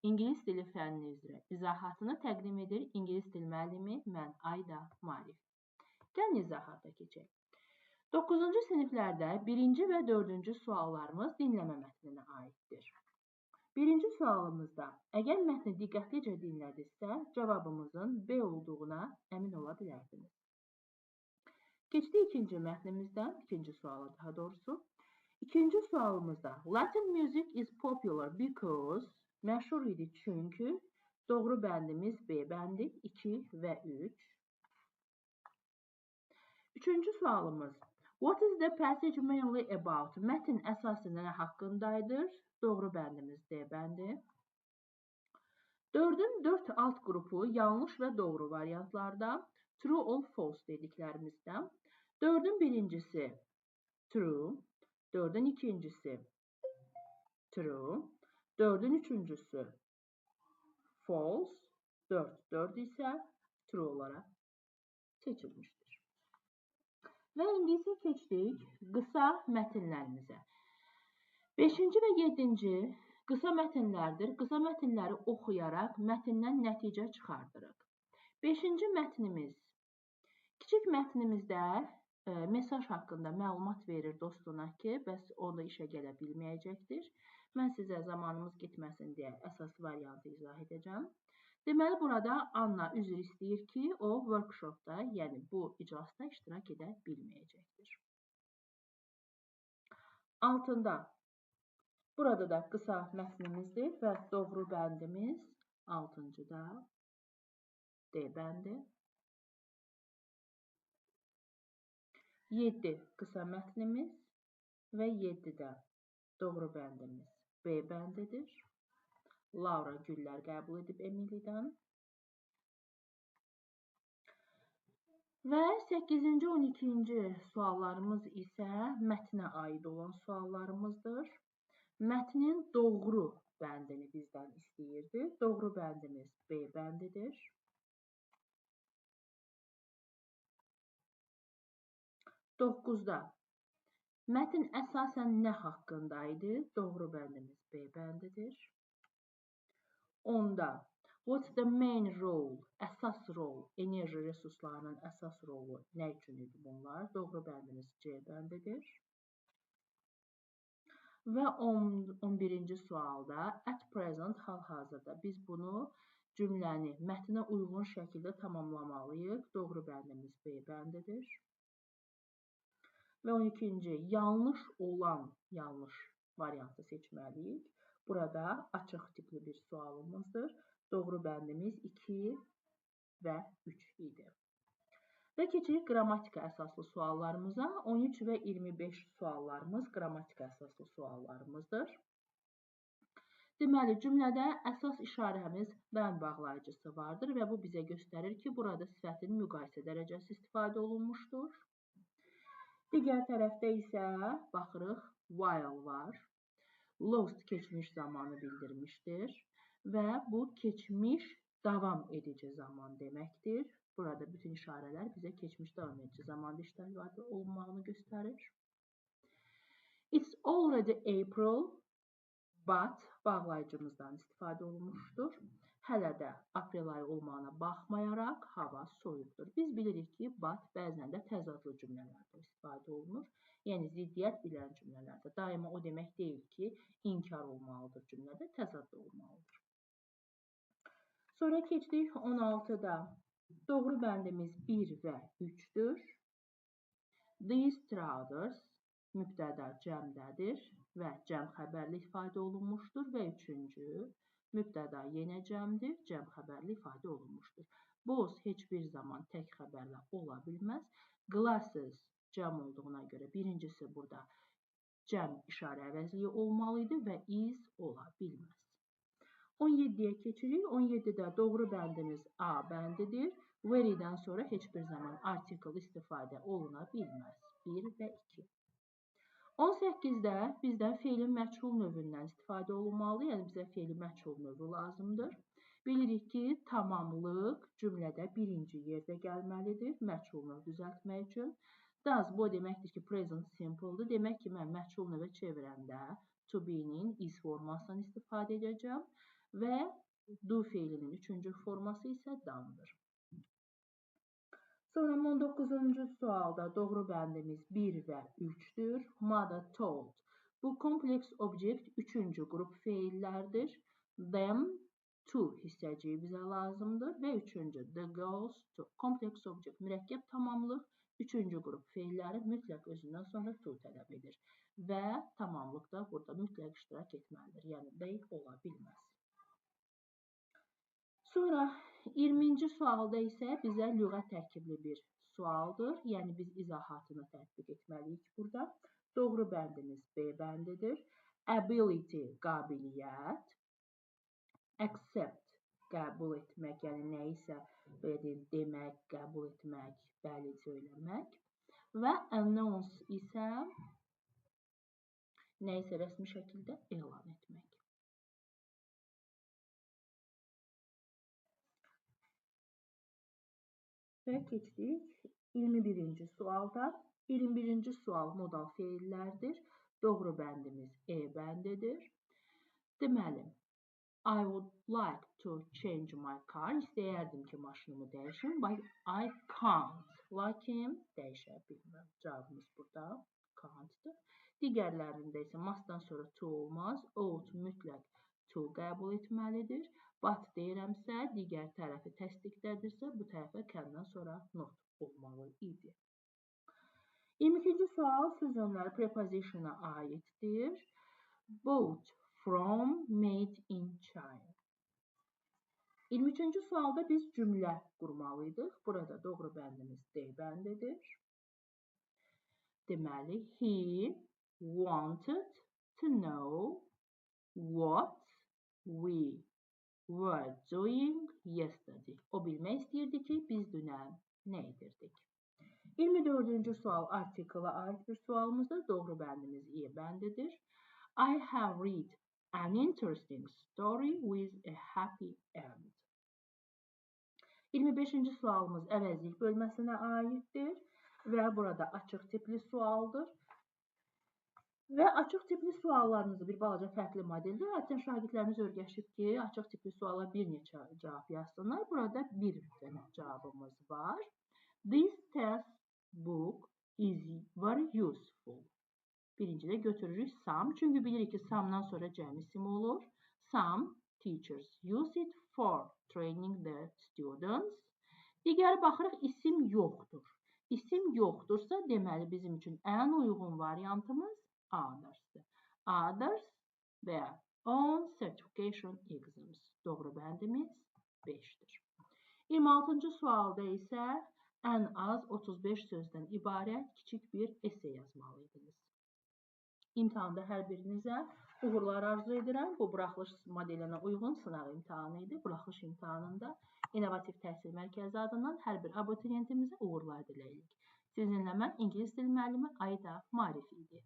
İngilis dili fənni üzrə izahatını təqdim edir İngilis dil müəllimi mən Ayda Marif. Gəlin izahata keçək. 9-cu siniflərdə 1-ci və 4-cü suallarımız dinləmə mətninə aiddir. Birinci sualımızda, əgər mətni diqqətlicə dinlədinizsə, cavabımızın B olduğuna əmin ola bilərsiniz. Keçdik ikinci mətnimizdən, ikinci suala daha doğrusu. İkinci sualımızda, Latin music is popular because, məşhur idi çünki, doğru bəndimiz B bəndi 2 və 3. Üçüncü sualımız, what is the passage mainly about? Mətn əsasən nə haqqındaydır? Doğru bəndimiz D bəndi. 4-ün 4 alt qrupu yanlış və doğru variantlarda true or false dediklərimizdən. 4-ün birincisi true, 4-ün ikincisi true, 4-ün üçüncüsü false, 4 isə true olaraq seçilmişdir. Və indi isə keçdik qısa mətnlərimizə. 5-ci və 7-ci qısa mətnlərdir. Qısa mətnləri oxuyaraq mətndən nəticə çıxardırıq. 5-ci mətnimiz. Kiçik mətnimizdə mesaj haqqında məlumat verir dostuna ki, bəs onda işə gələ bilməyəcəkdir. Mən sizə zamanımız getməsin deyə əsas variantı izah edəcəm. Deməli, burada Anna üzr istəyir ki, o workshopda, yəni bu iclasda iştirak edə bilməyəcəkdir. Altında. Burada da qısa mətnimizdir və doğru bəndimiz 6-cıda D bəndi. 7 qısa mətnimiz və 7-də doğru bəndimiz B bəndidir. Laura güllər qəbul edib Emilidən. Və 8-ci, 12-ci suallarımız isə mətnə aid olan suallarımızdır. Mətnin doğru bəndini bizdən istəyirdi. Doğru bəndimiz B bəndidir. 9-da mətn əsasən nə haqqındaydı? Doğru bəndimiz B bəndidir. 10-da what's the main role? Əsas rol, enerji resurslarının əsas rolu nə üçün idi bunlar? Doğru bəndimiz C bəndidir. Və 11-ci sualda at present, hal-hazırda biz bunu cümləni mətnə uyğun şəkildə tamamlamalıyıq. Doğru bəndimiz B bəndidir. Və 12-ci yanlış olan yanlış variantı seçməliyik. Burada açıq tipli bir sualımızdır. Doğru bəndimiz 2 və 3 idi. Və keçirik qrammatika əsaslı suallarımıza. 13 və 25 suallarımız qrammatika əsaslı suallarımızdır. Deməli, cümlədə əsas işarəmiz mən bağlayıcısı vardır və bu bizə göstərir ki, burada sifətin müqayisə dərəcəsi istifadə olunmuşdur. Digər tərəfdə isə baxırıq while var. Lost keçmiş zamanı bildirmişdir və bu keçmiş davam edici zaman deməkdir. Burada bütün işarələr bizə keçmiş davam edici zamanda istifadə olunmağını göstərir. It's already April, but bağlayıcımızdan istifadə olunmuşdur. Hələ də aprel ayı olmağına baxmayaraq hava soyuqdur. Biz bilirik ki, but bəzən də təzadlı cümlələrdə istifadə olunur. Yəni, ziddiyyət bilən cümlələrdə. Daima o demək deyil ki, inkar olmalıdır cümlədə, təzadlı olmalıdır. Sonra keçdik 16-da. Doğru bəndimiz 1 və 3-dür. These trousers mübtəda cəmdədir və cəm xəbərli ifadə olunmuşdur. Və 3-cü mübtəda yenə cəmdir, cəm xəbərli ifadə olunmuşdur. Both heç bir zaman tək xəbərlə ola bilməz. Glasses cəm olduğuna görə birincisi burada cəm işarə əvəzliyi olmalıydı və is ola bilməz. 17-yə keçirik. 17-də doğru bəndimiz A bəndidir. Very'dən sonra heç bir zaman artikel istifadə oluna bilməz. 1 və 2. 18-də bizdən feilin məchul növündən istifadə olunmalı. Yəni, bizə feilin məchul növü lazımdır. Bilirik ki, tamamlıq cümlədə birinci yerdə gəlməlidir. Məchul növ düzəltmək üçün. Does bu deməkdir ki, present simple-dır. Demək ki, mən məchul növə çevirəndə to be-nin is formasından istifadə edəcəm. və do feilinin üçüncü forması isə done'dır. Sonra 19-cu sualda doğru bəndimiz 1 və 3-dür. Mother told. Bu kompleks obyekt üçüncü qrup feillərdir. Them, to hissəciyi bizə lazımdır və üçüncü the girls to. Kompleks obyekt mürəkkəb tamamlıq üçüncü qrup feilləri mütləq özündən sonra to tələb edir və tamamlıqda burada mütləq iştirak etməlidir. Yəni they ola bilməz. Sonra 20-ci sualda isə bizə lüğət tərkibli bir sualdır. Yəni biz izahatını tətbiq etməliyik burada. Doğru bəndimiz B bəndidir. Ability qabiliyyət, accept qəbul etmək, yəni nə isə demək, qəbul etmək, bəli söyləmək və announce isə nə isə rəsmi şəkildə elan etmək. Və keçdik 21-ci sualda. 21-ci sual modal feillərdir. Doğru bəndimiz E bəndidir. Deməli, I would like to change my car. İstəyərdim ki, maşınımı dəyişim. But I can't. Lakin dəyişə bilməm. Cavabımız burada can't-dır. Digərlərində isə mustdan sonra to olmaz. Ought mütləq to qəbul etməlidir. But deyirəmsə, digər tərəfi təsdiqlədirsə, bu tərəfə can'dan sonra not olmalı idi. 22-ci sual sözünlər prepositiona aiddir. Bought from, made in China. 23-cü sualda biz cümlə qurmalıydıq. Burada doğru bəndimiz D bəndidir. Deməli, he wanted to know what we were doing yesterday. O bilmək istəyirdi ki, biz dünən nə edirdik? 24-cü sual artikla aid bir sualımızdır. Doğru bəndimiz E bəndidir. I have read an interesting story with a happy end. 25-ci sualımız əvəzlik bölməsinə aiddir və burada açıq tipli sualdır. Və açıq tipli suallarımızı bir balaca fərqli modeldir. Zaten şagirdlərimiz öyrəşib ki, açıq tipli suala bir neçə cavab yazsınlar. Burada bir dənə cavabımız var. This test book is very useful. Birincidə götürürük some. Çünki bilirik ki, some'dan sonra cəm isim olur. Some teachers use it for training the students. Digəri baxırıq, isim yoxdur. İsim yoxdursa, deməli bizim üçün ən uyğun variantımız others-dır. Others və on certification exams. Doğru bəndimiz 5'dir. 26-cı sualda isə ən az 35 sözdən ibarət kiçik bir esse yazmalıydınız. İmtahanda hər birinizə uğurlar arzu edirəm. Bu buraxılış modelinə uyğun sınaq imtahanı idi. Buraxılış imtahanında İnnovativ Təhsil Mərkəzi adından hər bir abituriyentimizə uğurlar diləyirik. Sizinlə mən İngilis dili müəllimi Ayda Marif idi.